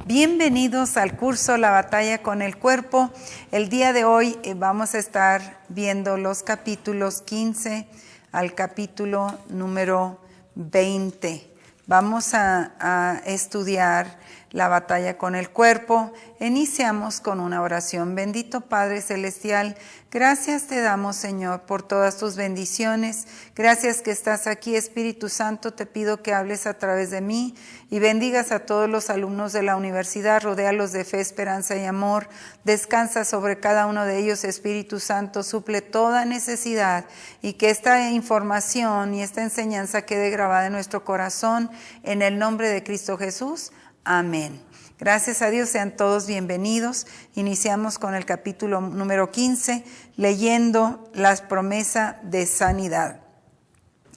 Bienvenidos al curso La Batalla con el Cuerpo. El día de hoy vamos a estar viendo los capítulos 15 al capítulo número 20. Vamos a estudiar la batalla con el cuerpo. Iniciamos con una oración. Bendito Padre Celestial, gracias te damos, Señor, por todas tus bendiciones. Gracias que estás aquí, Espíritu Santo. Te pido que hables a través de mí y bendigas a todos los alumnos de la universidad. Rodéalos de fe, esperanza y amor. Descansa sobre cada uno de ellos, Espíritu Santo. Suple toda necesidad y que esta información y esta enseñanza quede grabada en nuestro corazón. En el nombre de Cristo Jesús. Amén. Gracias a Dios, sean todos bienvenidos. Iniciamos con el capítulo número 15, leyendo las promesas de sanidad.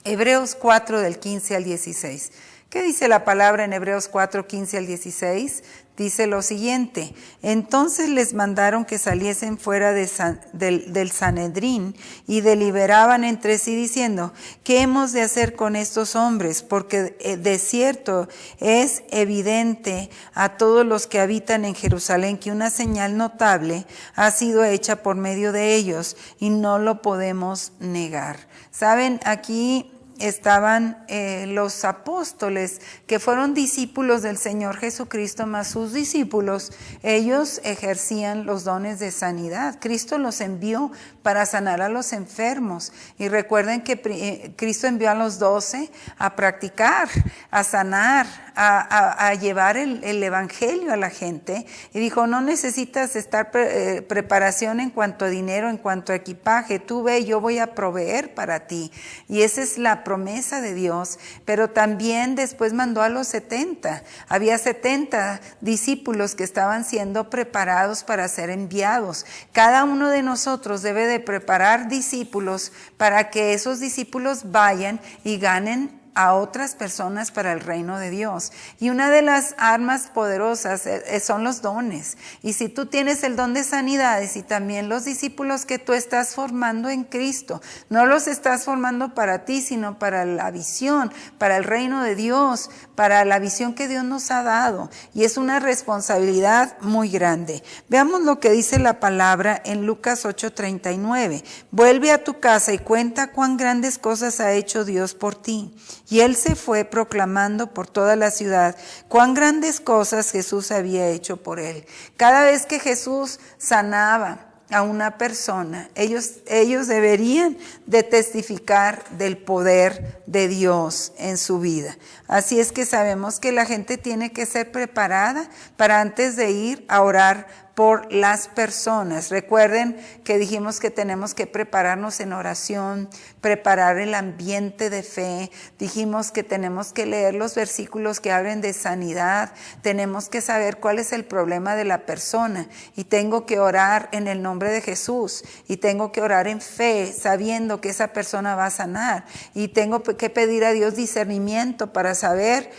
Hebreos 4, del 15 al 16. ¿Qué dice la palabra en Hebreos 4, 15 al 16? Dice lo siguiente: entonces les mandaron que saliesen fuera del Sanedrín y deliberaban entre sí diciendo: ¿qué hemos de hacer con estos hombres? Porque de cierto es evidente a todos los que habitan en Jerusalén que una señal notable ha sido hecha por medio de ellos y no lo podemos negar. Saben, aquí estaban los apóstoles que fueron discípulos del Señor Jesucristo, más sus discípulos, ellos ejercían los dones de sanidad. Cristo los envió para sanar a los enfermos. Y recuerden que Cristo envió a los 12 a practicar, a sanar, a llevar el evangelio a la gente. Y dijo: no necesitas estar preparación en cuanto a dinero, en cuanto a equipaje. Tú ve, yo voy a proveer para ti. Y esa es la promesa de Dios. Pero también después mandó a los 70. Había 70 discípulos que estaban siendo preparados para ser enviados. Cada uno de nosotros debe de preparar discípulos para que esos discípulos vayan y ganen a otras personas para el reino de Dios. Y una de las armas poderosas son los dones. Y si tú tienes el don de sanidades y también los discípulos que tú estás formando en Cristo, no los estás formando para ti, sino para la visión, para el reino de Dios, para la visión que Dios nos ha dado. Y es una responsabilidad muy grande. Veamos lo que dice la palabra en Lucas 8:39. Vuelve a tu casa y cuenta cuán grandes cosas ha hecho Dios por ti. Y él se fue proclamando por toda la ciudad cuán grandes cosas Jesús había hecho por él. Cada vez que Jesús sanaba a una persona, ellos deberían de testificar del poder de Dios en su vida. Así es que sabemos que la gente tiene que ser preparada para antes de ir a orar por las personas. Recuerden que dijimos que tenemos que prepararnos en oración, preparar el ambiente de fe. Dijimos que tenemos que leer los versículos que hablen de sanidad. Tenemos que saber cuál es el problema de la persona. Y tengo que orar en el nombre de Jesús. Y tengo que orar en fe, sabiendo que esa persona va a sanar. Y tengo que pedir a Dios discernimiento para saber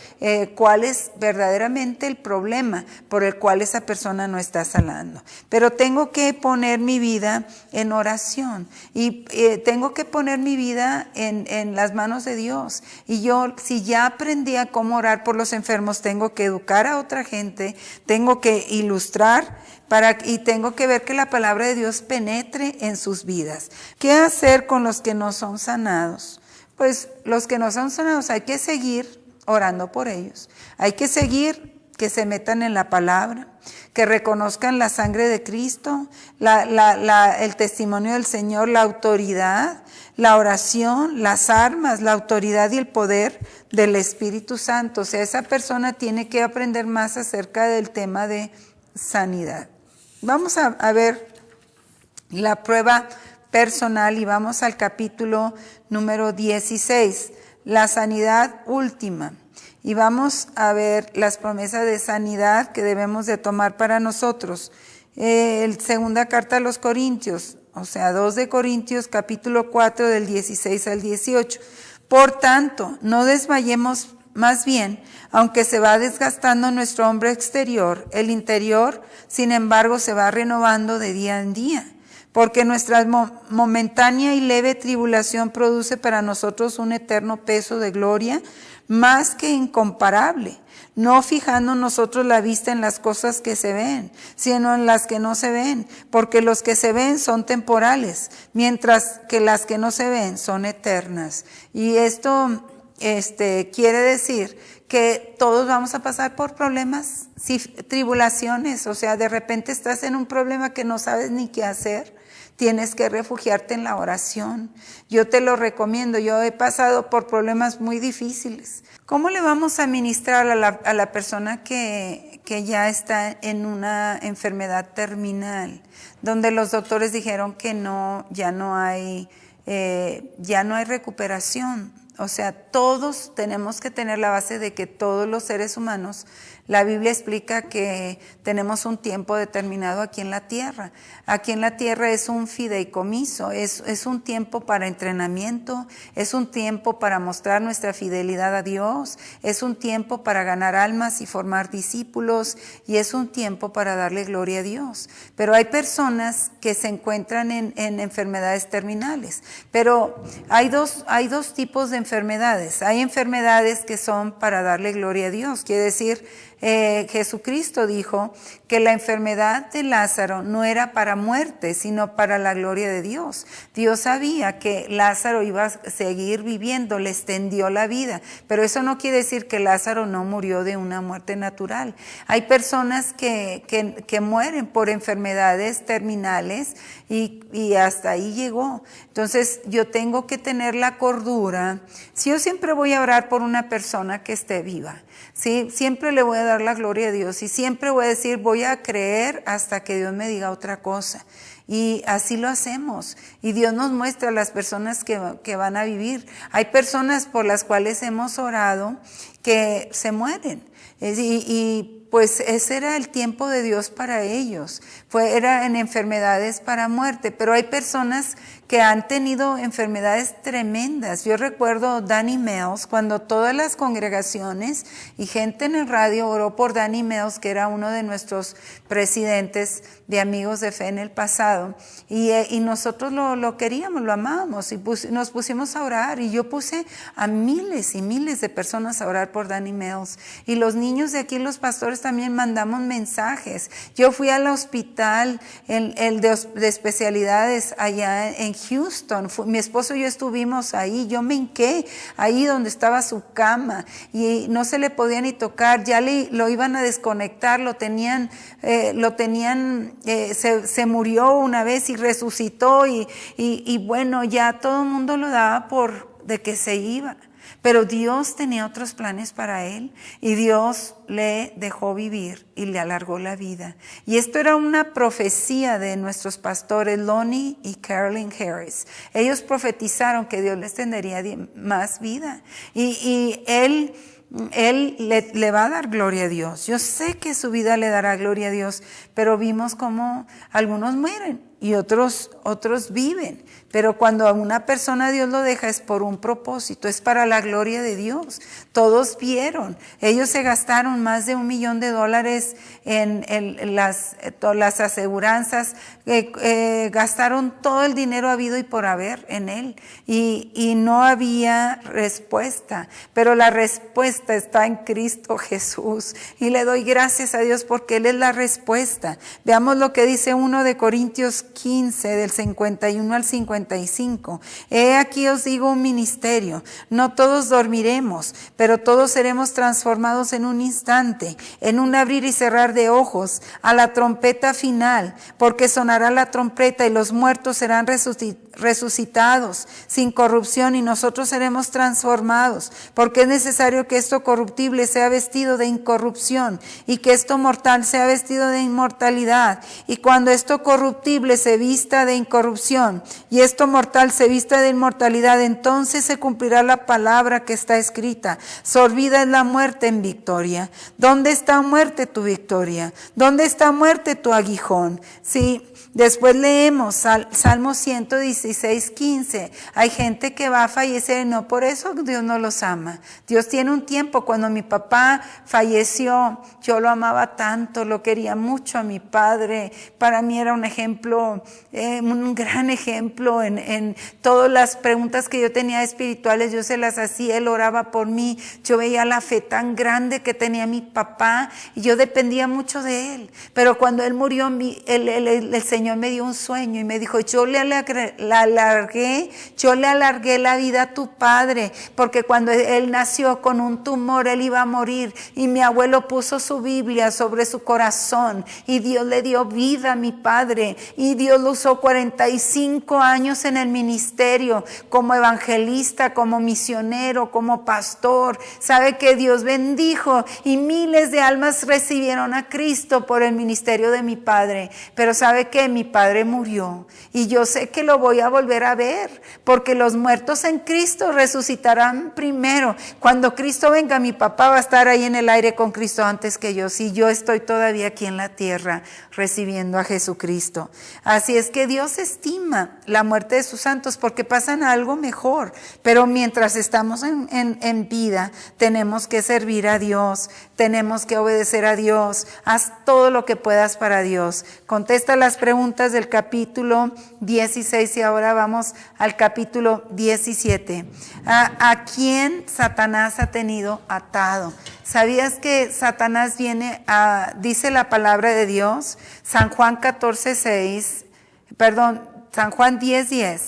cuál es verdaderamente el problema por el cual esa persona no está sanando. Pero tengo que poner mi vida en oración y tengo que poner mi vida en las manos de Dios. Y yo, si ya aprendí a cómo orar por los enfermos, tengo que educar a otra gente, tengo que ilustrar y tengo que ver que la palabra de Dios penetre en sus vidas. ¿Qué hacer con los que no son sanados? Pues los que no son sanados hay que seguir orando por ellos. Hay que seguir que se metan en la palabra, que reconozcan la sangre de Cristo, el testimonio del Señor, la autoridad, la oración, las armas, la autoridad y el poder del Espíritu Santo. O sea, esa persona tiene que aprender más acerca del tema de sanidad. Vamos a ver la prueba personal y vamos al capítulo número 16, la sanidad última. Y vamos a ver las promesas de sanidad que debemos de tomar para nosotros. Segunda carta a los Corintios, o sea, 2 de Corintios, capítulo 4, del 16 al 18. Por tanto, no desmayemos, más bien, aunque se va desgastando nuestro hombre exterior, el interior, sin embargo, se va renovando de día en día. porque nuestra momentánea y leve tribulación produce para nosotros un eterno peso de gloria más que incomparable, no fijando nosotros la vista en las cosas que se ven, sino en las que no se ven, porque los que se ven son temporales, mientras que las que no se ven son eternas. Y esto quiere decir que todos vamos a pasar por problemas, tribulaciones, o sea, de repente estás en un problema que no sabes ni qué hacer. Tienes que refugiarte en la oración. Yo te lo recomiendo. Yo he pasado por problemas muy difíciles. ¿Cómo le vamos a ministrar a la persona que ya está en una enfermedad terminal, donde los doctores dijeron que ya no hay recuperación? O sea, todos tenemos que tener la base de que todos los seres humanos, la Biblia explica que tenemos un tiempo determinado aquí en la tierra. Aquí en la tierra es un fideicomiso, es un tiempo para entrenamiento, es un tiempo para mostrar nuestra fidelidad a Dios, es un tiempo para ganar almas y formar discípulos, y es un tiempo para darle gloria a Dios. Pero hay personas que se encuentran en enfermedades terminales. Pero hay dos tipos de enfermedades. Hay enfermedades que son para darle gloria a Dios. Quiere decir, Jesucristo dijo que la enfermedad de Lázaro no era para muerte, sino para la gloria de Dios. Dios sabía que Lázaro iba a seguir viviendo, le extendió la vida, pero eso no quiere decir que Lázaro no murió de una muerte natural. Hay personas que mueren por enfermedades terminales y hasta ahí llegó. Entonces yo tengo que tener la cordura. Si yo siempre voy a orar por una persona que esté viva, ¿sí? Siempre le voy a dar la gloria a Dios y siempre voy a decir, voy a creer hasta que Dios me diga otra cosa. Y así lo hacemos. Y Dios nos muestra a las personas que van a vivir. Hay personas por las cuales hemos orado que se mueren. Y pues ese era el tiempo de Dios para ellos. Era en enfermedades para muerte. Pero hay personas que han tenido enfermedades tremendas. Yo recuerdo Danny Mills, cuando todas las congregaciones y gente en el radio oró por Danny Mills, que era uno de nuestros presidentes de Amigos de Fe en el pasado. Y nosotros lo queríamos, lo amábamos y nos pusimos a orar. Y yo puse a miles y miles de personas a orar por Danny Mills. Y los niños de aquí, los pastores, también mandamos mensajes. Yo fui al hospital de especialidades allá en Houston. Mi esposo y yo estuvimos ahí. Yo me hinqué ahí donde estaba su cama y no se le podía ni tocar. Ya lo iban a desconectar. Se murió una vez y resucitó y bueno, ya todo el mundo lo daba de que se iba. Pero Dios tenía otros planes para él y Dios le dejó vivir y le alargó la vida. Y esto era una profecía de nuestros pastores Lonnie y Carolyn Harris. Ellos profetizaron que Dios les tendría más vida y él le va a dar gloria a Dios. Yo sé que su vida le dará gloria a Dios, pero vimos cómo algunos mueren y otros viven. Pero cuando a una persona Dios lo deja es por un propósito, es para la gloria de Dios. Todos vieron, ellos se gastaron más de $1 millón en las aseguranzas, gastaron todo el dinero habido y por haber en él y no había respuesta, pero la respuesta está en Cristo Jesús y le doy gracias a Dios porque Él es la respuesta. Veamos lo que dice 1 de Corintios 15 del 51 al 55. He aquí os digo un ministerio, no todos dormiremos, pero todos seremos transformados en un instante, en un abrir y cerrar de ojos, a la trompeta final, porque sonará la trompeta y los muertos serán resucitados sin corrupción y nosotros seremos transformados, porque es necesario que esto corruptible sea vestido de incorrupción y que esto mortal sea vestido de inmortalidad. Y cuando esto corruptible se vista de incorrupción y esto mortal se vista de inmortalidad, entonces se cumplirá la palabra que está escrita: sorbida es la muerte en victoria. ¿Dónde está muerte tu victoria? ¿Dónde está muerte tu aguijón? Sí, Después leemos Salmo 116, 15. Hay gente que va a fallecer y no por eso Dios no los ama. Dios tiene un tiempo. Cuando mi papá falleció, yo lo amaba tanto, lo quería mucho a mi padre. Para mí era un ejemplo, un gran ejemplo en todas las preguntas que yo tenía espirituales. Yo se las hacía, él oraba por mí. Yo veía la fe tan grande que tenía mi papá y yo dependía mucho de él. Pero cuando él murió, el Señor me dio un sueño y me dijo, yo le alargué la vida a tu padre, porque cuando él nació con un tumor, él iba a morir, y mi abuelo puso su Biblia sobre su corazón, y Dios le dio vida a mi padre, y Dios lo usó 45 años en el ministerio, como evangelista, como misionero, como pastor. Sabe que Dios bendijo, y miles de almas recibieron a Cristo por el ministerio de mi padre. Pero sabe que mi padre murió y yo sé que lo voy a volver a ver, porque los muertos en Cristo resucitarán primero. Cuando Cristo venga, mi papá va a estar ahí en el aire con Cristo antes que yo, si yo estoy todavía aquí en la tierra recibiendo a Jesucristo. Así es que Dios estima la muerte de sus santos porque pasan a algo mejor, pero mientras estamos en vida tenemos que servir a Dios, tenemos que obedecer a Dios. Haz todo lo que puedas para Dios. Contesta las preguntas del capítulo 16 y ahora vamos al capítulo 17. ¿A quién Satanás ha tenido atado? ¿Sabías que Satanás dice la palabra de Dios? San Juan 10:10.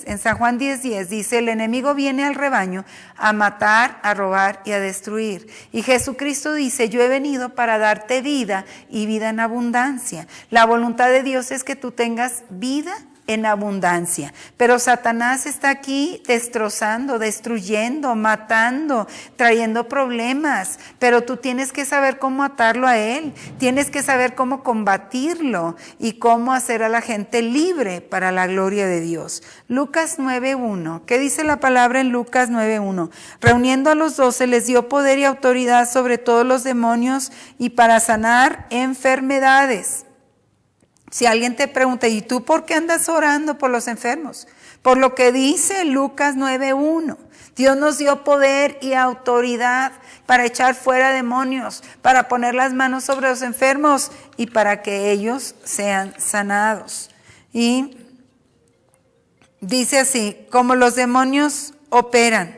En San Juan 10:10 dice, el enemigo viene al rebaño a matar, a robar y a destruir. Y Jesucristo dice, yo he venido para darte vida y vida en abundancia. La voluntad de Dios es que tú tengas vida en abundancia. Pero Satanás está aquí destrozando, destruyendo, matando, trayendo problemas. Pero tú tienes que saber cómo atarlo a él. Tienes que saber cómo combatirlo y cómo hacer a la gente libre para la gloria de Dios. Lucas 9:1. ¿Qué dice la palabra en Lucas 9:1? Reuniendo a los 12 les dio poder y autoridad sobre todos los demonios y para sanar enfermedades. Si alguien te pregunta, ¿y tú por qué andas orando por los enfermos? Por lo que dice Lucas 9:1. Dios nos dio poder y autoridad para echar fuera demonios, para poner las manos sobre los enfermos y para que ellos sean sanados. Y dice así, como los demonios operan,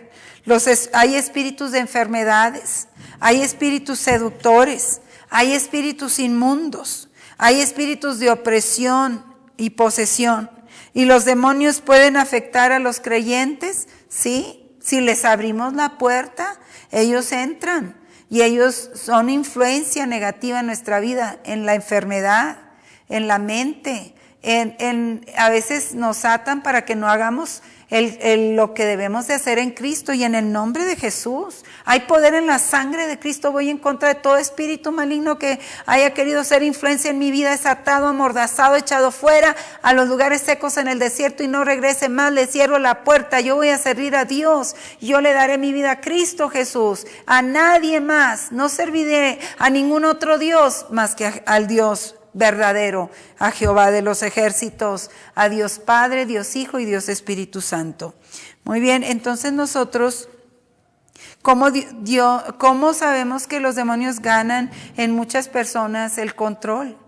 hay espíritus de enfermedades, hay espíritus seductores, hay espíritus inmundos. Hay espíritus de opresión y posesión. Y los demonios pueden afectar a los creyentes, ¿sí? Si les abrimos la puerta, ellos entran. Y ellos son influencia negativa en nuestra vida, en la enfermedad, en la mente. A veces nos atan para que no hagamos lo que debemos de hacer en Cristo y en el nombre de Jesús. Hay poder en la sangre de Cristo. Voy en contra de todo espíritu maligno que haya querido ser influencia en mi vida. Es atado, amordazado, echado fuera a los lugares secos en el desierto y no regrese más. Le cierro la puerta. Yo voy a servir a Dios. Yo le daré mi vida a Cristo Jesús. A nadie más. No serviré a ningún otro Dios más que al Dios verdadero, a Jehová de los ejércitos, a Dios Padre, Dios Hijo y Dios Espíritu Santo. Muy bien, entonces nosotros, ¿cómo sabemos que los demonios ganan en muchas personas el control?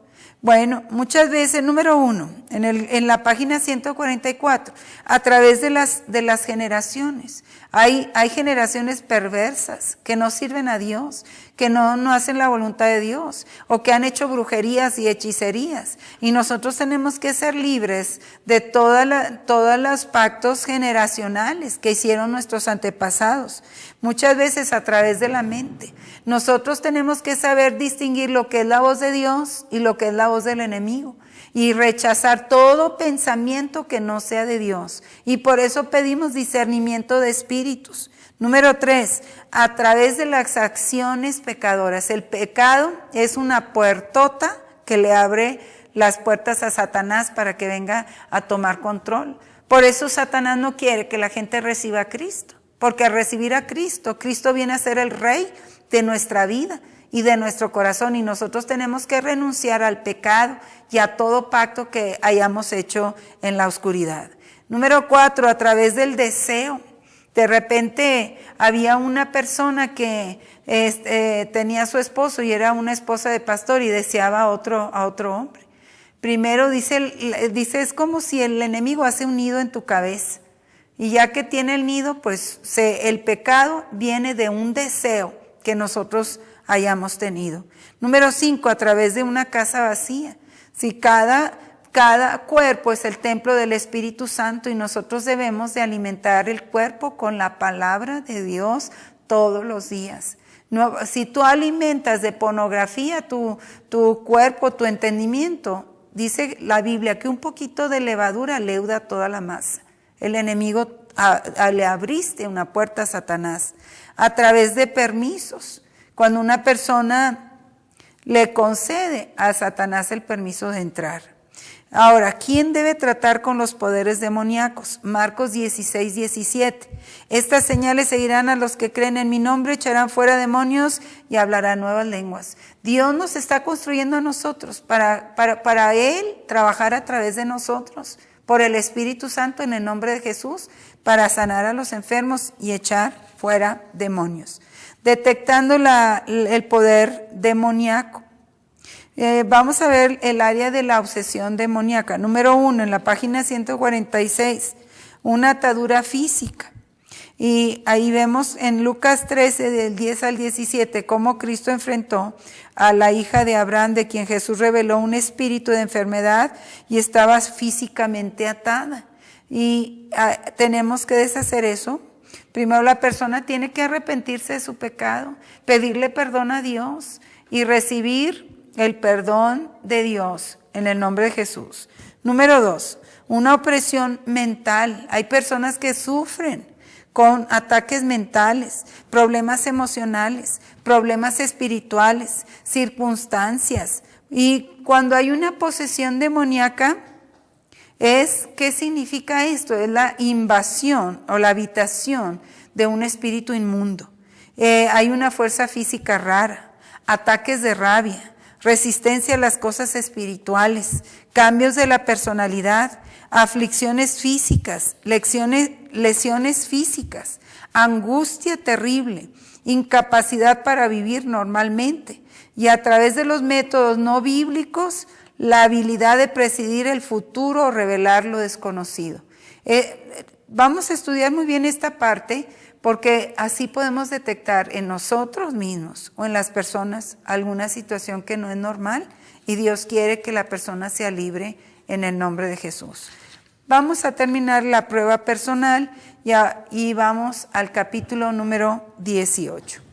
Bueno, muchas veces, número 1, en la página 144, a través de las generaciones. Hay generaciones perversas que no sirven a Dios, que no hacen la voluntad de Dios, o que han hecho brujerías y hechicerías. Y nosotros tenemos que ser libres de todos los pactos generacionales que hicieron nuestros antepasados, muchas veces a través de la mente. Nosotros tenemos que saber distinguir lo que es la voz de Dios y lo que es la voz del enemigo. Y rechazar todo pensamiento que no sea de Dios. Y por eso pedimos discernimiento de espíritus. Número 3, a través de las acciones pecadoras. El pecado es una puertota que le abre las puertas a Satanás para que venga a tomar control. Por eso Satanás no quiere que la gente reciba a Cristo. Porque al recibir a Cristo, Cristo viene a ser el Rey de nuestra vida. y de nuestro corazón, y nosotros tenemos que renunciar al pecado y a todo pacto que hayamos hecho en la oscuridad. Número 4, a través del deseo. De repente había una persona que tenía a su esposo y era una esposa de pastor y deseaba a otro hombre. Primero dice, es como si el enemigo hace un nido en tu cabeza. Y ya que tiene el nido, pues el pecado viene de un deseo que nosotros hayamos tenido. Número 5, a través de una casa vacía. Si cada cuerpo es el templo del Espíritu Santo y nosotros debemos de alimentar el cuerpo con la palabra de Dios todos los días. No, si tú alimentas de pornografía tu cuerpo, tu entendimiento, dice la Biblia que un poquito de levadura leuda toda la masa. El enemigo le abriste una puerta a Satanás a través de permisos. Cuando una persona le concede a Satanás el permiso de entrar. Ahora, ¿quién debe tratar con los poderes demoníacos? Marcos 16, 17. Estas señales seguirán a los que creen en mi nombre, echarán fuera demonios y hablarán nuevas lenguas. Dios nos está construyendo a nosotros para Él trabajar a través de nosotros, por el Espíritu Santo en el nombre de Jesús, para sanar a los enfermos y echar fuera demonios. Detectando el poder demoníaco. Vamos a ver el área de la obsesión demoníaca. Número 1, en la página 146, una atadura física. Y ahí vemos en Lucas 13, del 10 al 17, cómo Cristo enfrentó a la hija de Abraham, de quien Jesús reveló un espíritu de enfermedad y estaba físicamente atada. Y tenemos que deshacer eso. Primero la persona tiene que arrepentirse de su pecado, pedirle perdón a Dios y recibir el perdón de Dios en el nombre de Jesús. Número 2, una opresión mental. Hay personas que sufren con ataques mentales, problemas emocionales, problemas espirituales, circunstancias. Y cuando hay una posesión demoníaca, ¿qué significa esto? Es la invasión o la habitación de un espíritu inmundo. Hay una fuerza física rara, ataques de rabia, resistencia a las cosas espirituales, cambios de la personalidad, aflicciones físicas, lesiones físicas, angustia terrible, incapacidad para vivir normalmente y a través de los métodos no bíblicos, la habilidad de presidir el futuro o revelar lo desconocido. Vamos a estudiar muy bien esta parte porque así podemos detectar en nosotros mismos o en las personas alguna situación que no es normal y Dios quiere que la persona sea libre en el nombre de Jesús. Vamos a terminar la prueba personal y vamos al capítulo número 18.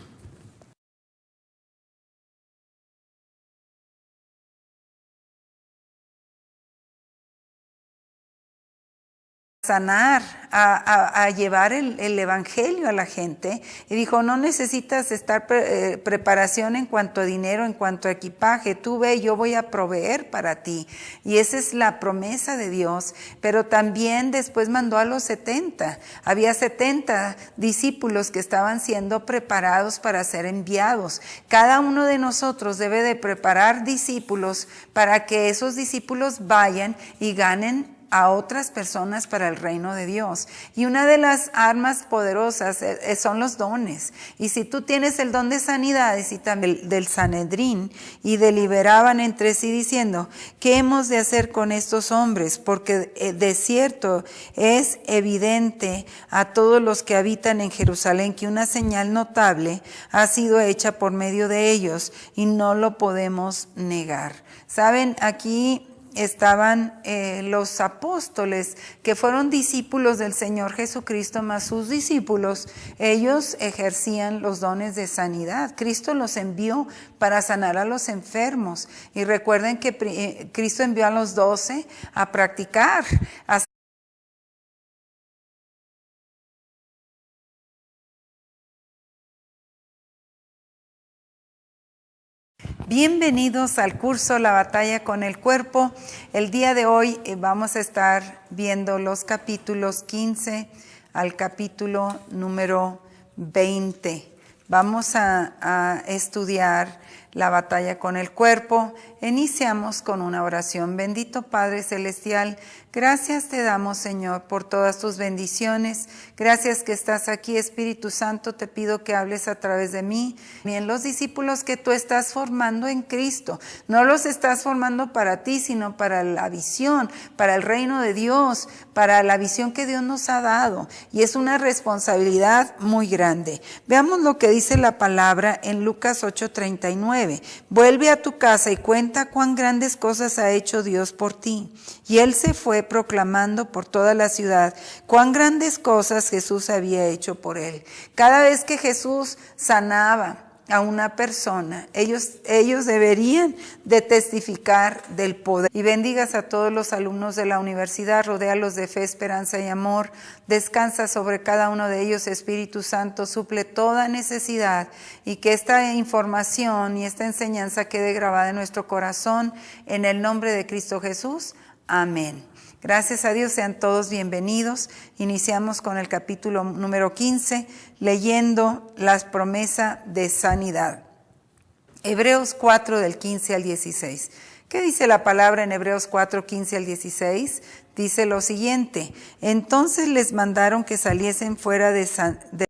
Sanar, a llevar el evangelio a la gente y dijo, no necesitas estar preparación en cuanto a dinero, en cuanto a equipaje, tú ve, yo voy a proveer para ti y esa es la promesa de Dios. Pero también después mandó a los 70, había 70 discípulos que estaban siendo preparados para ser enviados. Cada uno de nosotros debe de preparar discípulos para que esos discípulos vayan y ganen a otras personas para el reino de Dios. Y una de las armas poderosas son los dones. Y si tú tienes el don de sanidades y también del Sanedrín, y deliberaban entre sí diciendo, ¿qué hemos de hacer con estos hombres? Porque de cierto es evidente a todos los que habitan en Jerusalén que una señal notable ha sido hecha por medio de ellos y no lo podemos negar. Saben, aquí estaban los apóstoles que fueron discípulos del Señor Jesucristo, más sus discípulos, ellos ejercían los dones de sanidad. Cristo los envió para sanar a los enfermos y recuerden que Cristo envió a los 12 a practicar, Bienvenidos al curso La batalla con el cuerpo. El día de hoy vamos a estar viendo los capítulos 15 al capítulo número 20. Vamos a estudiar la batalla con el cuerpo. Iniciamos con una oración. Bendito Padre Celestial, gracias te damos, Señor, por todas tus bendiciones. Gracias que estás aquí, Espíritu Santo. Te pido que hables a través de mí. Bien, los discípulos que tú estás formando en Cristo, no los estás formando para ti, sino para la visión, para el reino de Dios, para la visión que Dios nos ha dado. Y es una responsabilidad muy grande. Veamos lo que dice la palabra en Lucas 8:39. Vuelve a tu casa y cuenta cuán grandes cosas ha hecho Dios por ti. Y él se fue proclamando por toda la ciudad cuán grandes cosas Jesús había hecho por él. Cada vez que Jesús sanaba a una persona, ellos deberían de testificar del poder. Y bendigas a todos los alumnos de la universidad, rodéalos de fe, esperanza y amor. Descansa sobre cada uno de ellos, Espíritu Santo, suple toda necesidad y que esta información y esta enseñanza quede grabada en nuestro corazón, en el nombre de Cristo Jesús. Amén. Gracias a Dios, sean todos bienvenidos. Iniciamos con el capítulo número 15, leyendo las promesas de sanidad. Hebreos 4, del 15 al 16. ¿Qué dice la palabra en Hebreos 4, 15 al 16? Dice lo siguiente: entonces les mandaron que saliesen fuera de